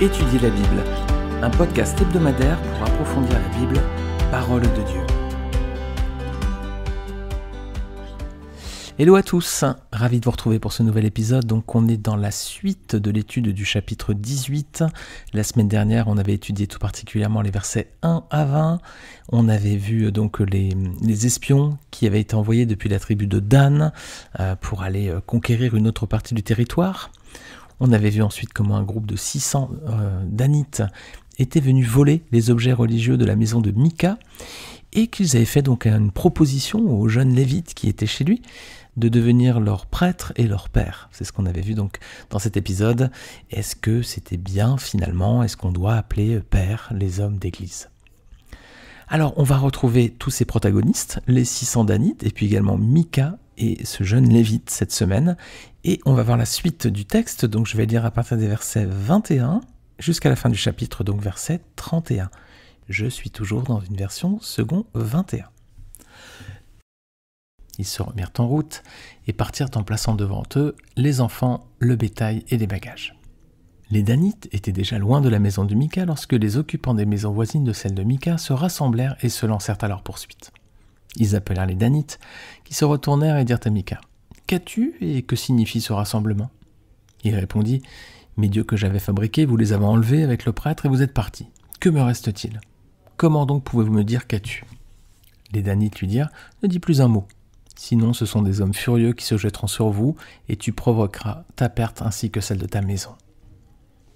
Étudier la Bible, un podcast hebdomadaire pour approfondir la Bible, parole de Dieu. Hello à tous, ravi de vous retrouver pour ce nouvel épisode. Donc on est dans la suite de l'étude du chapitre 18. La semaine dernière, on avait étudié tout particulièrement les versets 1 à 20. On avait vu donc les espions qui avaient été envoyés depuis la tribu de Dan pour aller conquérir une autre partie du territoire. On avait vu ensuite comment un groupe de 600 Danites était venu voler les objets religieux de la maison de Mika et qu'ils avaient fait donc une proposition aux jeunes lévites qui étaient chez lui de devenir leur prêtre et leur père. C'est ce qu'on avait vu donc dans cet épisode. Est-ce que c'était bien finalement? Est-ce qu'on doit appeler père les hommes d'église? Alors on va retrouver tous ces protagonistes, les 600 Danites et puis également Mika et ce jeune lévite cette semaine. Et on va voir la suite du texte, donc je vais lire à partir des versets 21 jusqu'à la fin du chapitre, donc verset 31. Je suis toujours dans une version second 21. Ils se remirent en route et partirent en plaçant devant eux les enfants, le bétail et les bagages. Les Danites étaient déjà loin de la maison de Mika lorsque les occupants des maisons voisines de celle de Mika se rassemblèrent et se lancèrent à leur poursuite. Ils appelèrent les Danites, qui se retournèrent et dirent à Mika : « Qu'as-tu et que signifie ce rassemblement » Il répondit : « Mes dieux que j'avais fabriqués, vous les avez enlevés avec le prêtre et vous êtes partis. Que me reste-t-il ? Comment donc pouvez-vous me dire qu'as-tu » Les Danites lui dirent : « Ne dis plus un mot. Sinon ce sont des hommes furieux qui se jetteront sur vous et tu provoqueras ta perte ainsi que celle de ta maison. »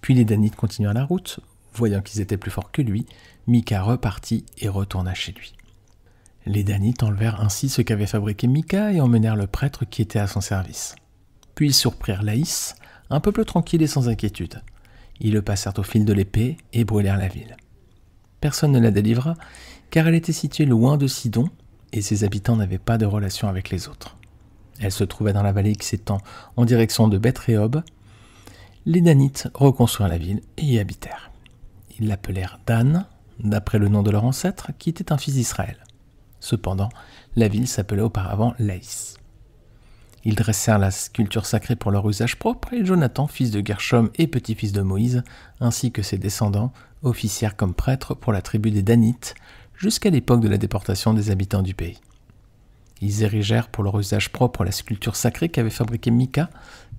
Puis les Danites continuèrent la route. Voyant qu'ils étaient plus forts que lui, Mika repartit et retourna chez lui. Les Danites enlevèrent ainsi ce qu'avait fabriqué Mika et emmenèrent le prêtre qui était à son service. Puis ils surprirent Laïs, un peuple tranquille et sans inquiétude. Ils le passèrent au fil de l'épée et brûlèrent la ville. Personne ne la délivra, car elle était située loin de Sidon, et ses habitants n'avaient pas de relation avec les autres. Elle se trouvait dans la vallée qui s'étend en direction de Beth-Rehob. Les Danites reconstruirent la ville et y habitèrent. Ils l'appelèrent Dan, d'après le nom de leur ancêtre, qui était un fils d'Israël. Cependant, la ville s'appelait auparavant Laïs. Ils dressèrent la sculpture sacrée pour leur usage propre, et Jonathan, fils de Gershom et petit-fils de Moïse, ainsi que ses descendants, officièrent comme prêtres pour la tribu des Danites, jusqu'à l'époque de la déportation des habitants du pays. Ils érigèrent pour leur usage propre la sculpture sacrée qu'avait fabriquée Mika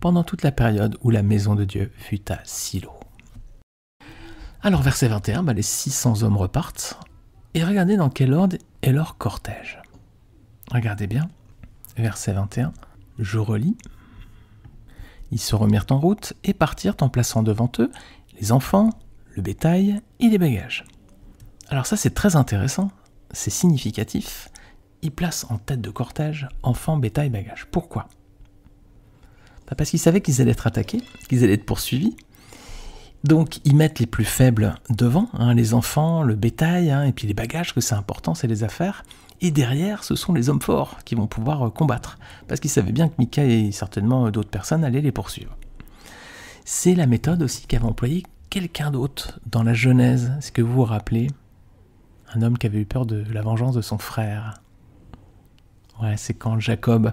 pendant toute la période où la maison de Dieu fut à Silo. Alors verset 21, les 600 hommes repartent, et regardez dans quel ordre est leur cortège. Regardez bien, verset 21, je relis. Ils se remirent en route et partirent en plaçant devant eux les enfants, le bétail et les bagages. Alors ça c'est très intéressant, c'est significatif. Ils placent en tête de cortège enfants, bétail, bagages. Pourquoi ? Parce qu'ils savaient qu'ils allaient être attaqués, qu'ils allaient être poursuivis. Donc ils mettent les plus faibles devant, les enfants, le bétail, et puis les bagages, que c'est important, c'est les affaires. Et derrière, ce sont les hommes forts qui vont pouvoir combattre. Parce qu'ils savaient bien que Mika et certainement d'autres personnes allaient les poursuivre. C'est la méthode aussi qu'avait employée quelqu'un d'autre dans la Genèse. Est-ce que vous vous rappelez ? Un homme qui avait eu peur de la vengeance de son frère. Ouais, c'est quand Jacob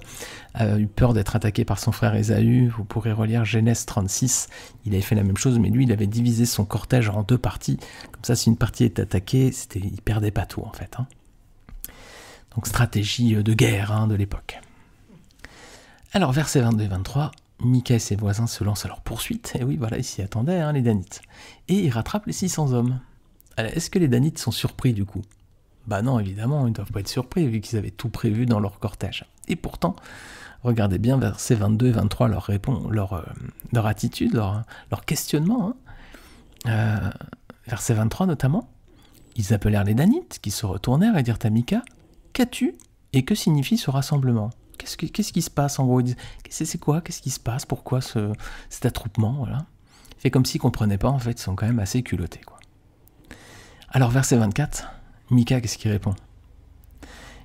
a eu peur d'être attaqué par son frère Ésaü. Vous pourrez relire Genèse 36. Il avait fait la même chose, mais lui, il avait divisé son cortège en deux parties. Comme ça, si une partie était attaquée, il ne perdait pas tout, en fait. Donc, stratégie de guerre de l'époque. Alors, versets 22 et 23, Mika et ses voisins se lancent à leur poursuite. Et oui, voilà, ils s'y attendaient, les Danites. Et ils rattrapent les 600 hommes. Alors, est-ce que les Danites sont surpris, du coup ? Non, évidemment, ils ne doivent pas être surpris vu qu'ils avaient tout prévu dans leur cortège. Et pourtant, regardez bien versets 22 et 23, leur attitude, leur questionnement. Verset 23 notamment, ils appelèrent les Danites qui se retournèrent et dirent à Mika : « Qu'as-tu et que signifie ce rassemblement ? Qu'est-ce qui se passe ? » En gros, ils disent : « C'est quoi ? Qu'est-ce qui se passe ? Pourquoi cet attroupement ?» Voilà. Fait comme s'ils ne comprenaient pas, en fait, ils sont quand même assez culottés, quoi. Alors, verset 24... Mika, qu'est-ce qu'il répond ?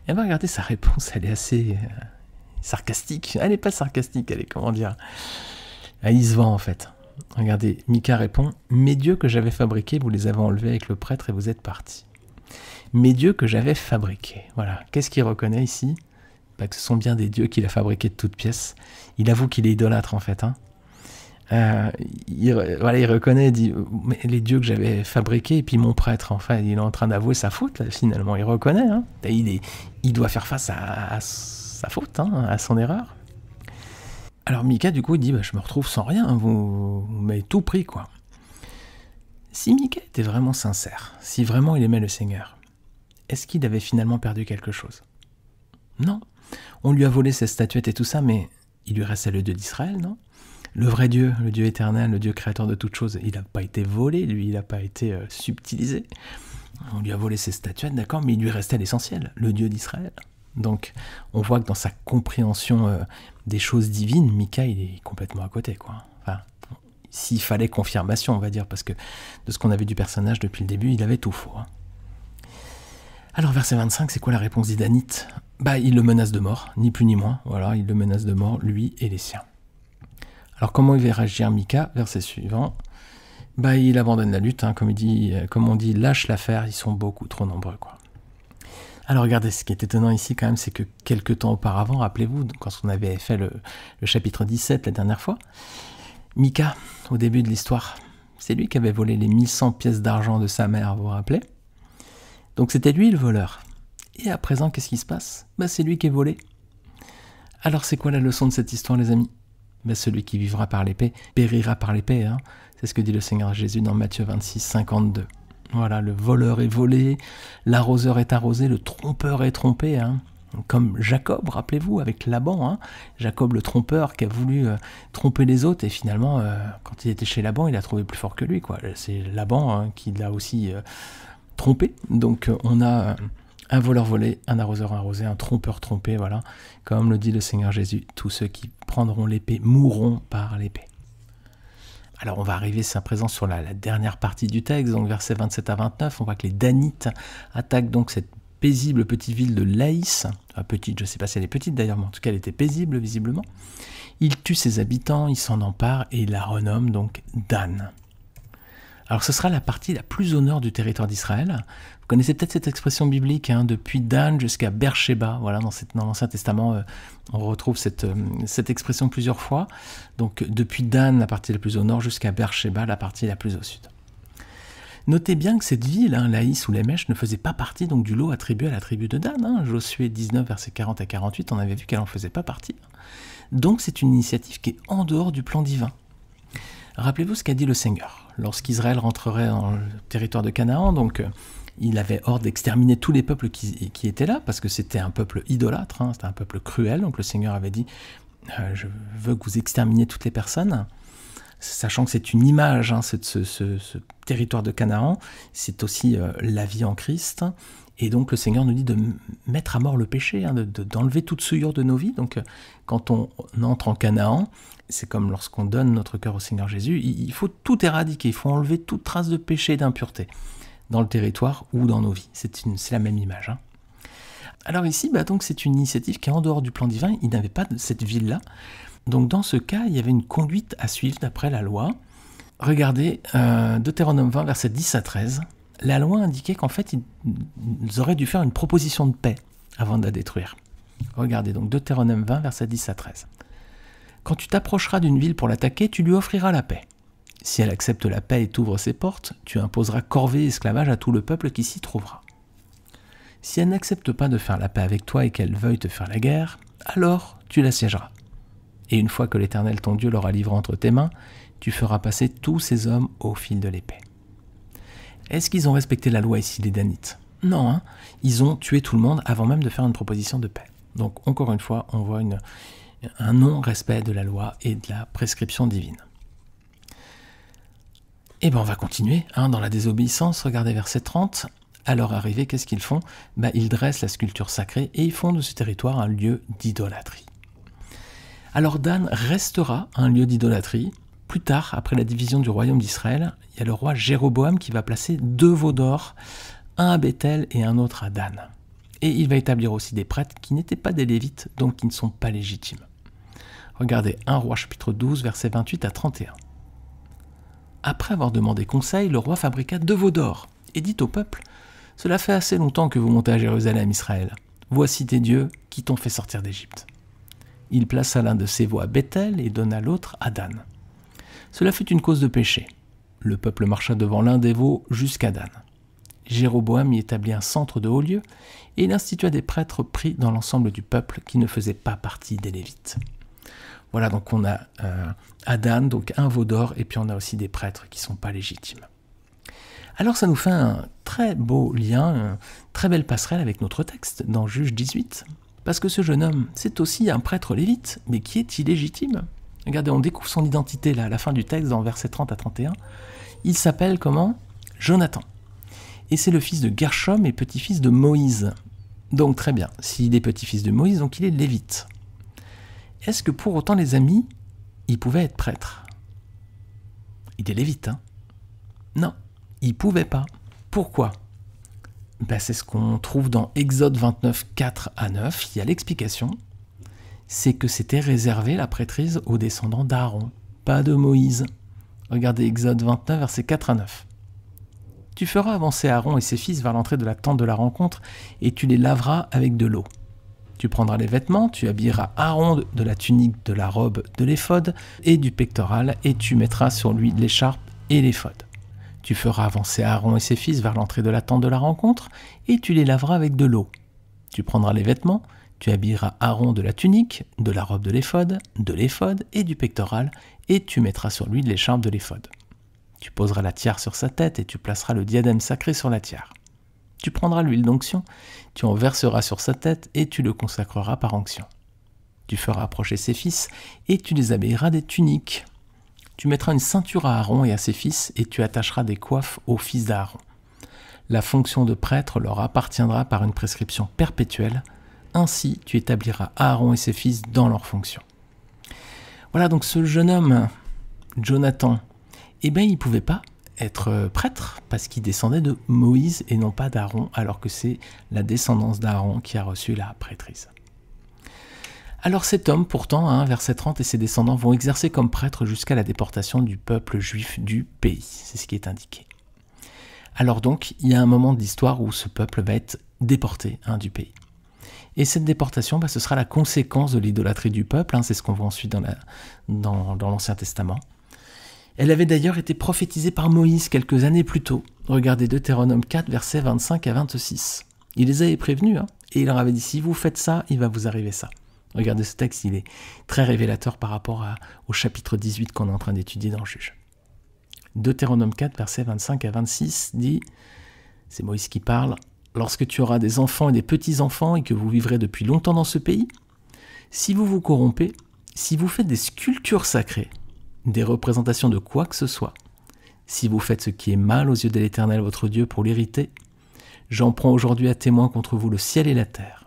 Et bien, regardez, sa réponse, elle est assez sarcastique. Elle n'est pas sarcastique, elle est, comment dire ? Il se vend, en fait. Regardez, Mika répond : « Mes dieux que j'avais fabriqués, vous les avez enlevés avec le prêtre et vous êtes partis. » Mes dieux que j'avais fabriqués. Voilà. Qu'est-ce qu'il reconnaît ici ? Que ce sont bien des dieux qu'il a fabriqués de toutes pièces. Il avoue qu'il est idolâtre, en fait. il reconnaît, il dit mais les dieux que j'avais fabriqués et puis mon prêtre, enfin, il est en train d'avouer sa faute, là, finalement, il reconnaît. Hein, il doit faire face à sa faute, hein, à son erreur. Alors Mika, du coup, il dit je me retrouve sans rien, vous m'avez tout pris, quoi. Si Mika était vraiment sincère, si vraiment il aimait le Seigneur, est-ce qu'il avait finalement perdu quelque chose? Non. On lui a volé ses statuettes et tout ça, mais il lui restait le Dieu d'Israël, non? Le vrai Dieu, le Dieu éternel, le Dieu créateur de toutes choses, il n'a pas été volé, lui, il n'a pas été subtilisé. On lui a volé ses statuettes, d'accord, mais il lui restait l'essentiel, le Dieu d'Israël. Donc, on voit que dans sa compréhension des choses divines, Mika, il est complètement à côté, quoi. Enfin, s'il fallait confirmation, on va dire, parce que de ce qu'on avait du personnage depuis le début, il avait tout faux. Hein. Alors, verset 25, c'est quoi la réponse d'Idanite? Il le menace de mort, ni plus ni moins. Voilà, il le menace de mort, lui et les siens. Alors, comment il va réagir Mika? Verset suivant. Il abandonne la lutte, hein, comme on dit, lâche l'affaire, ils sont beaucoup trop nombreux, quoi. Alors regardez, ce qui est étonnant ici quand même, c'est que quelques temps auparavant, rappelez-vous, quand on avait fait le chapitre 17 la dernière fois, Mika, au début de l'histoire, c'est lui qui avait volé les 1100 pièces d'argent de sa mère, vous vous rappelez? Donc c'était lui le voleur. Et à présent, qu'est-ce qui se passe? C'est lui qui est volé. Alors c'est quoi la leçon de cette histoire, les amis? Celui qui vivra par l'épée périra par l'épée. Hein. C'est ce que dit le Seigneur Jésus dans Matthieu 26, 52. Voilà, le voleur est volé, l'arroseur est arrosé, le trompeur est trompé. Hein. Comme Jacob, rappelez-vous, avec Laban. Hein. Jacob le trompeur qui a voulu tromper les autres et finalement, quand il était chez Laban, il a trouvé plus fort que lui. Quoi. C'est Laban qui l'a aussi trompé. Donc on a un voleur volé, un arroseur arrosé, un trompeur trompé. Voilà. Comme le dit le Seigneur Jésus, tous ceux qui prendront l'épée mourront par l'épée. Alors on va arriver à présent sur la dernière partie du texte, donc versets 27 à 29, on voit que les Danites attaquent donc cette paisible petite ville de Laïs, petite, je ne sais pas si elle est petite d'ailleurs, mais en tout cas elle était paisible visiblement. Ils tuent ses habitants, ils s'en emparent et ils la renomment donc Dan. Alors ce sera la partie la plus au nord du territoire d'Israël. Vous connaissez peut-être cette expression biblique, hein, depuis Dan jusqu'à Beersheba. Voilà, dans l'Ancien Testament, on retrouve cette expression plusieurs fois. Donc depuis Dan, la partie la plus au nord, jusqu'à Beersheba, la partie la plus au sud. Notez bien que cette ville, hein, Laïs ou Lémèche, ne faisait pas partie donc, du lot attribué à la tribu de Dan. Hein. Josué 19, versets 40 à 48, on avait vu qu'elle n'en faisait pas partie. Donc c'est une initiative qui est en dehors du plan divin. Rappelez-vous ce qu'a dit le Seigneur. Lorsqu'Israël rentrerait dans le territoire de Canaan, donc il avait ordre d'exterminer tous les peuples qui étaient là, parce que c'était un peuple idolâtre, hein, c'était un peuple cruel. Donc le Seigneur avait dit je veux que vous exterminiez toutes les personnes, sachant que c'est une image, hein, ce territoire de Canaan, c'est aussi la vie en Christ. Et donc le Seigneur nous dit de mettre à mort le péché, hein, d'enlever toute souillure de nos vies. Donc quand on entre en Canaan, c'est comme lorsqu'on donne notre cœur au Seigneur Jésus, il faut tout éradiquer, il faut enlever toute trace de péché et d'impureté dans le territoire ou dans nos vies. C'est la même image. Hein. Alors ici, donc c'est une initiative qui est en dehors du plan divin, il n'avait pas cette ville-là. Donc dans ce cas, il y avait une conduite à suivre d'après la loi. Regardez, Deutéronome 20, versets 10 à 13. La loi indiquait qu'en fait, ils auraient dû faire une proposition de paix avant de la détruire. Regardez donc Deutéronome 20, versets 10 à 13. Quand tu t'approcheras d'une ville pour l'attaquer, tu lui offriras la paix. Si elle accepte la paix et t'ouvre ses portes, tu imposeras corvée et esclavage à tout le peuple qui s'y trouvera. Si elle n'accepte pas de faire la paix avec toi et qu'elle veuille te faire la guerre, alors tu l'assiégeras. Et une fois que l'Éternel ton Dieu l'aura livré entre tes mains, tu feras passer tous ces hommes au fil de l'épée. Est-ce qu'ils ont respecté la loi ici, les Danites? Non, hein, ils ont tué tout le monde avant même de faire une proposition de paix. Donc encore une fois, on voit un non-respect de la loi et de la prescription divine. Et on va continuer dans la désobéissance. Regardez verset 30. À leur arrivée, qu'est-ce qu'ils font? Ils dressent la sculpture sacrée et ils font de ce territoire un lieu d'idolâtrie. Alors Dan restera un lieu d'idolâtrie. Plus tard, après la division du royaume d'Israël, il y a le roi Jéroboam qui va placer 2 veaux d'or, un à Bethel et un autre à Dan. Et il va établir aussi des prêtres qui n'étaient pas des Lévites, donc qui ne sont pas légitimes. Regardez 1 Roi chapitre 12, versets 28 à 31. Après avoir demandé conseil, le roi fabriqua 2 veaux d'or et dit au peuple « Cela fait assez longtemps que vous montez à Jérusalem, Israël. Voici tes dieux qui t'ont fait sortir d'Égypte. » Il plaça l'un de ses veaux à Bethel et donna l'autre à Dan. Cela fut une cause de péché. Le peuple marcha devant l'un des veaux jusqu'à Dan. Jéroboam y établit un centre de haut lieu et il institua des prêtres pris dans l'ensemble du peuple qui ne faisaient pas partie des Lévites. Voilà, donc on a à Dan, donc un veau d'or, et puis on a aussi des prêtres qui ne sont pas légitimes. Alors ça nous fait un très beau lien, une très belle passerelle avec notre texte dans Juge 18, parce que ce jeune homme, c'est aussi un prêtre lévite, mais qui est illégitime. Regardez, on découvre son identité là, à la fin du texte, dans versets 30 à 31. Il s'appelle comment ? Jonathan. Et c'est le fils de Gershom et petit-fils de Moïse. Donc très bien, s'il est petit-fils de Moïse, donc il est lévite. Est-ce que pour autant, les amis, il pouvait être prêtre ? Il est lévite, hein ? Non, il ne pouvait pas. Pourquoi ? C'est ce qu'on trouve dans Exode 29, 4 à 9. Il y a l'explication. C'est que c'était réservé, la prêtrise, aux descendants d'Aaron, pas de Moïse. Regardez Exode 29, versets 4 à 9. Tu feras avancer Aaron et ses fils vers l'entrée de la tente de la rencontre, et tu les laveras avec de l'eau. Tu prendras les vêtements, tu habilleras Aaron de la tunique, de la robe, de l'éphod et du pectoral, et tu mettras sur lui l'écharpe et l'éphod. Tu feras avancer Aaron et ses fils vers l'entrée de la tente de la rencontre, et tu les laveras avec de l'eau. Tu prendras les vêtements, tu habilleras Aaron de la tunique, de la robe de l'éphod et du pectoral, et tu mettras sur lui l'écharpe de l'éphod. Tu poseras la tiare sur sa tête et tu placeras le diadème sacré sur la tiare. Tu prendras l'huile d'onction, tu en verseras sur sa tête et tu le consacreras par onction. Tu feras approcher ses fils et tu les habilleras des tuniques. Tu mettras une ceinture à Aaron et à ses fils et tu attacheras des coiffes aux fils d'Aaron. La fonction de prêtre leur appartiendra par une prescription perpétuelle. Ainsi, tu établiras Aaron et ses fils dans leurs fonctions. Voilà, donc ce jeune homme, Jonathan, il ne pouvait pas être prêtre parce qu'il descendait de Moïse et non pas d'Aaron, alors que c'est la descendance d'Aaron qui a reçu la prêtrise. Alors cet homme, pourtant, verset 30, et ses descendants vont exercer comme prêtres jusqu'à la déportation du peuple juif du pays. C'est ce qui est indiqué. Alors donc, il y a un moment de l'histoire où ce peuple va être déporté du pays. Et cette déportation, ce sera la conséquence de l'idolâtrie du peuple, c'est ce qu'on voit ensuite dans l'Ancien Testament. Elle avait d'ailleurs été prophétisée par Moïse quelques années plus tôt. Regardez Deutéronome 4, versets 25 à 26. Il les avait prévenus, et il leur avait dit, si vous faites ça, il va vous arriver ça. Regardez ce texte, il est très révélateur par rapport au chapitre 18 qu'on est en train d'étudier dans le Juge. Deutéronome 4, versets 25 à 26 dit, c'est Moïse qui parle, « Lorsque tu auras des enfants et des petits-enfants et que vous vivrez depuis longtemps dans ce pays, si vous vous corrompez, si vous faites des sculptures sacrées, des représentations de quoi que ce soit, si vous faites ce qui est mal aux yeux de l'Éternel votre Dieu pour l'irriter, j'en prends aujourd'hui à témoin contre vous le ciel et la terre.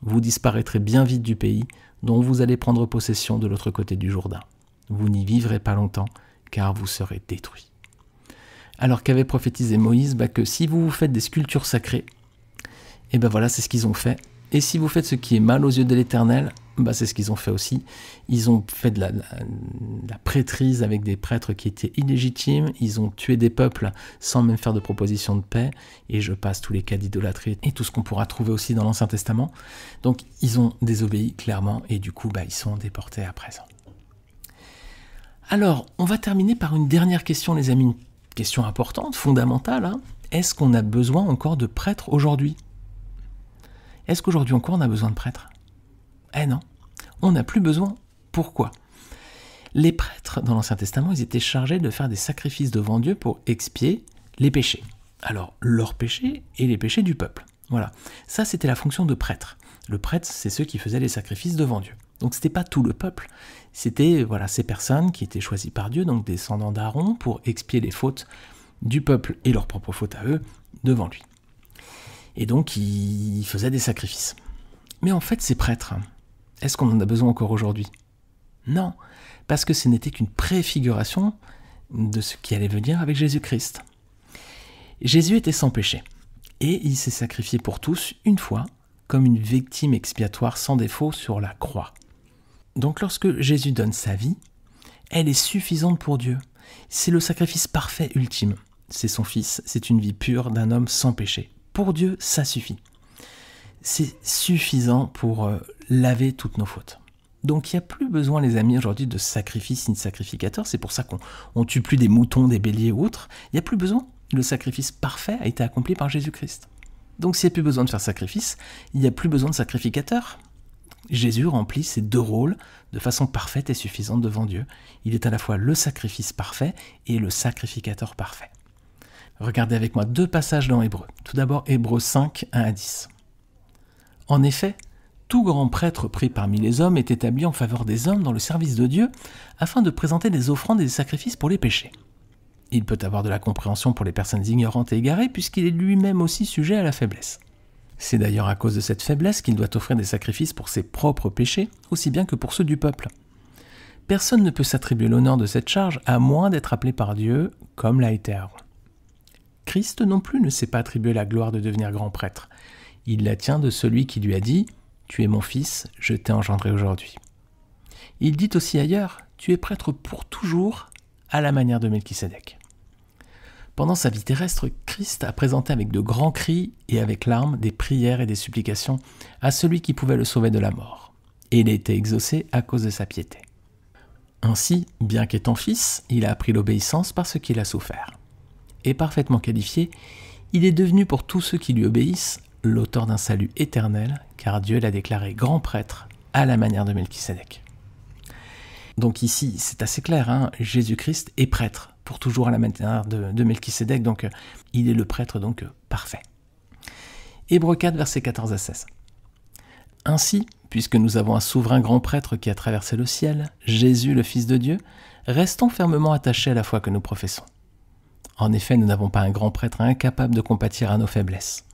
Vous disparaîtrez bien vite du pays dont vous allez prendre possession de l'autre côté du Jourdain. Vous n'y vivrez pas longtemps, car vous serez détruits. » Alors qu'avait prophétisé Moïse, que si vous vous faites des sculptures sacrées, voilà, c'est ce qu'ils ont fait. Et si vous faites ce qui est mal aux yeux de l'Éternel, c'est ce qu'ils ont fait aussi. Ils ont fait de la prêtrise avec des prêtres qui étaient illégitimes. Ils ont tué des peuples sans même faire de proposition de paix. Et je passe tous les cas d'idolâtrie et tout ce qu'on pourra trouver aussi dans l'Ancien Testament. Donc, ils ont désobéi clairement et du coup, ils sont déportés à présent. Alors, on va terminer par une dernière question, les amis. Une question importante, fondamentale. Est-ce qu'on a besoin encore de prêtres aujourd'hui ? Est-ce qu'aujourd'hui encore on a besoin de prêtres ? Non, on n'a plus besoin. Pourquoi ? Les prêtres dans l'Ancien Testament, ils étaient chargés de faire des sacrifices devant Dieu pour expier les péchés. Alors, leurs péchés et les péchés du peuple. Voilà, ça c'était la fonction de prêtre. Le prêtre, c'est ceux qui faisaient les sacrifices devant Dieu. Donc c'était pas tout le peuple, c'était ces personnes qui étaient choisies par Dieu, donc descendants d'Aaron, pour expier les fautes du peuple et leurs propres fautes à eux devant lui. Et donc, ils faisaient des sacrifices. Mais en fait, ces prêtres, est-ce qu'on en a besoin encore aujourd'hui ? Non, parce que ce n'était qu'une préfiguration de ce qui allait venir avec Jésus-Christ. Jésus était sans péché, et il s'est sacrifié pour tous une fois, comme une victime expiatoire sans défaut sur la croix. Donc lorsque Jésus donne sa vie, elle est suffisante pour Dieu. C'est le sacrifice parfait ultime. C'est son Fils, c'est une vie pure d'un homme sans péché. Pour Dieu, ça suffit. C'est suffisant pour laver toutes nos fautes. Donc il n'y a plus besoin, les amis, aujourd'hui de sacrifice ni de sacrificateur. C'est pour ça qu'on ne tue plus des moutons, des béliers ou autres. Il n'y a plus besoin. Le sacrifice parfait a été accompli par Jésus-Christ. Donc s'il n'y a plus besoin de faire sacrifice, il n'y a plus besoin de sacrificateur. Jésus remplit ces deux rôles de façon parfaite et suffisante devant Dieu. Il est à la fois le sacrifice parfait et le sacrificateur parfait. Regardez avec moi 2 passages dans Hébreux. Tout d'abord, Hébreux 5, 1 à 10. En effet, tout grand prêtre pris parmi les hommes est établi en faveur des hommes dans le service de Dieu, afin de présenter des offrandes et des sacrifices pour les péchés. Il peut avoir de la compréhension pour les personnes ignorantes et égarées, puisqu'il est lui-même aussi sujet à la faiblesse. C'est d'ailleurs à cause de cette faiblesse qu'il doit offrir des sacrifices pour ses propres péchés, aussi bien que pour ceux du peuple. Personne ne peut s'attribuer l'honneur de cette charge, à moins d'être appelé par Dieu, comme l'a été Aaron. Christ non plus ne s'est pas attribué la gloire de devenir grand prêtre. Il la tient de celui qui lui a dit « Tu es mon fils, je t'ai engendré aujourd'hui ». Il dit aussi ailleurs « Tu es prêtre pour toujours, à la manière de Melchisédek ». Pendant sa vie terrestre, Christ a présenté avec de grands cris et avec larmes des prières et des supplications à celui qui pouvait le sauver de la mort. Et il a été exaucé à cause de sa piété. Ainsi, bien qu'étant fils, il a appris l'obéissance par ce qu'il a souffert. Et parfaitement qualifié, il est devenu pour tous ceux qui lui obéissent l'auteur d'un salut éternel, car Dieu l'a déclaré grand prêtre à la manière de Melchisédek. Donc ici, c'est assez clair, Jésus-Christ est prêtre pour toujours à la manière de Melchisédek, donc il est le prêtre parfait. Hébreux 4, versets 14 à 16. Ainsi, puisque nous avons un souverain grand prêtre qui a traversé le ciel, Jésus le Fils de Dieu, restons fermement attachés à la foi que nous professons. En effet, nous n'avons pas un grand prêtre incapable de compatir à nos faiblesses.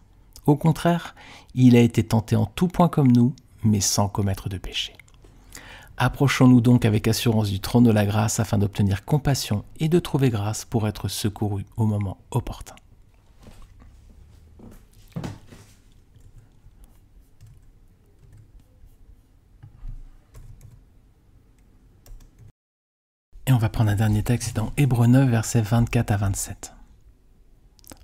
Au contraire, il a été tenté en tout point comme nous, mais sans commettre de péché. Approchons-nous donc avec assurance du trône de la grâce afin d'obtenir compassion et de trouver grâce pour être secourus au moment opportun. Et on va prendre un dernier texte dans Hébreux 9, versets 24 à 27.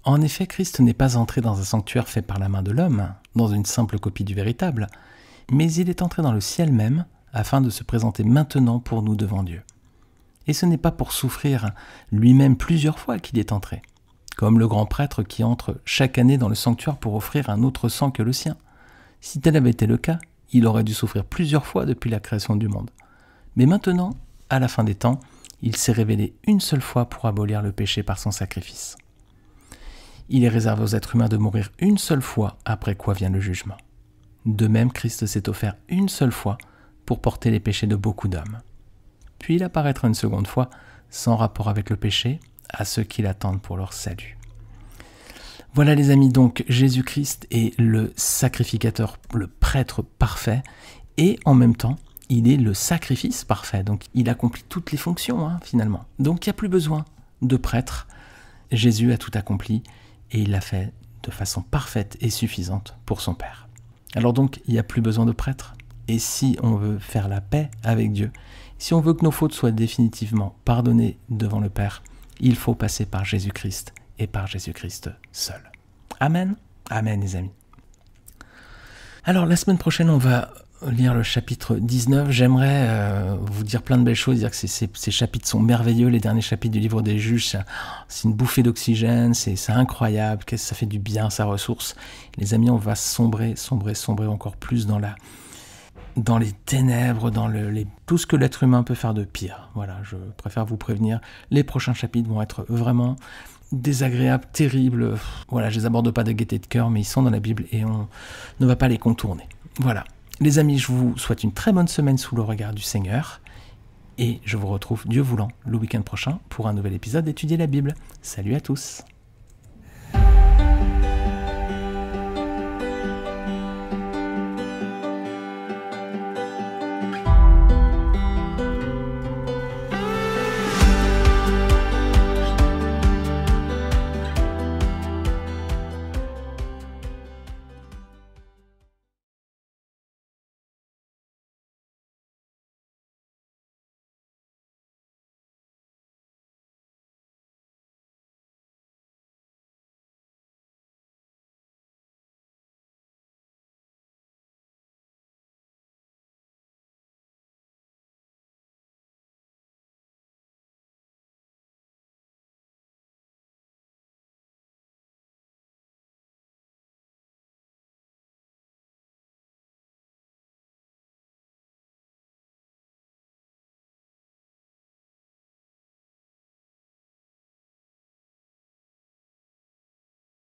En effet, Christ n'est pas entré dans un sanctuaire fait par la main de l'homme, dans une simple copie du véritable, mais il est entré dans le ciel même, afin de se présenter maintenant pour nous devant Dieu. Et ce n'est pas pour souffrir lui-même plusieurs fois qu'il est entré, comme le grand prêtre qui entre chaque année dans le sanctuaire pour offrir un autre sang que le sien. Si tel avait été le cas, il aurait dû souffrir plusieurs fois depuis la création du monde. Mais maintenant, à la fin des temps, il s'est révélé une seule fois pour abolir le péché par son sacrifice. Il est réservé aux êtres humains de mourir une seule fois, après quoi vient le jugement. De même, Christ s'est offert une seule fois pour porter les péchés de beaucoup d'hommes. Puis il apparaîtra une seconde fois, sans rapport avec le péché, à ceux qui l'attendent pour leur salut. Voilà les amis, donc Jésus-Christ est le sacrificateur, le prêtre parfait, et en même temps, il est le sacrifice parfait. Donc il accomplit toutes les fonctions finalement. Donc il n'y a plus besoin de prêtre. Jésus a tout accompli et il l'a fait de façon parfaite et suffisante pour son Père. Alors donc il n'y a plus besoin de prêtre. Et si on veut faire la paix avec Dieu, si on veut que nos fautes soient définitivement pardonnées devant le Père, il faut passer par Jésus-Christ et par Jésus-Christ seul. Amen. Amen les amis. Alors la semaine prochaine, on va lire le chapitre 19. J'aimerais vous dire plein de belles choses, dire que ces chapitres sont merveilleux. Les derniers chapitres du livre des Juges, c'est une bouffée d'oxygène, c'est incroyable, ça fait du bien, ça ressource. Les amis, on va sombrer encore plus dans les ténèbres, dans tout ce que l'être humain peut faire de pire. Voilà, je préfère vous prévenir. Les prochains chapitres vont être vraiment désagréables, terribles. Voilà, je les aborde pas de gaieté de cœur, mais ils sont dans la Bible et on ne va pas les contourner. Voilà. Les amis, je vous souhaite une très bonne semaine sous le regard du Seigneur. Et je vous retrouve, Dieu voulant, le week-end prochain pour un nouvel épisode d'Étudier la Bible. Salut à tous.